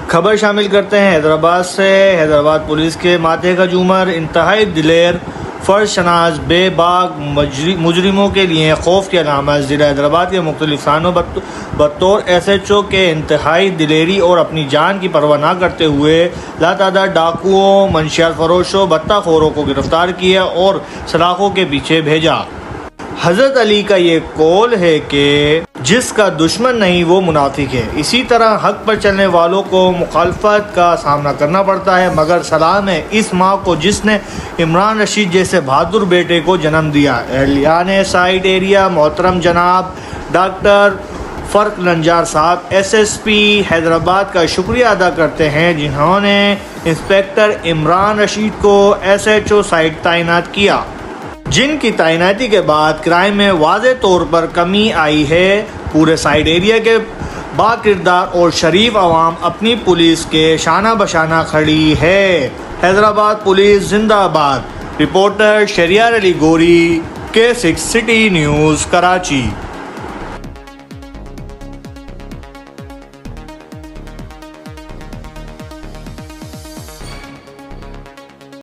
खबर शामिल करते हैं हैदराबाद से। हैदराबाद पुलिस के माथे का झूमर, इंतहाई दिलेर फर्ज शनाज बेबाक मुजरिमों के लिए खौफ की अलामत। ज़िला हैदराबाद के मुख्तलिफ थानों बतौर SHO के इंतहाई दिलेरी और अपनी जान की परवाह न करते हुए लातादाद डाकुओं, मंशियात फरोशों, बत्ताखोरों को गिरफ्तार किया और सलाखों के पीछे भेजा। हज़रत अली का ये कौल है कि जिसका दुश्मन नहीं वो मुनाफिक है। इसी तरह हक पर चलने वालों को मुखालफत का सामना करना पड़ता है, मगर सलाम है इस माँ को जिसने इमरान रशीद जैसे बहादुर बेटे को जन्म दिया। एहलियान साइड एरिया मोहतरम जनाब डॉक्टर फ़र्क नंजार साहब SSP हैदराबाद का शुक्रिया अदा करते हैं, जिन्होंने इंस्पेक्टर इमरान रशीद को SHO साइड तैनात किया, जिनकी तैनाती के बाद क्राइम में वाज़े तौर पर कमी आई है। पूरे साइड एरिया के बाकिरदार और शरीफ आवाम अपनी पुलिस के शाना बशाना खड़ी है। हैदराबाद पुलिस जिंदाबाद। रिपोर्टर शरियार अली गोरी, K6 सिटी न्यूज़, कराची।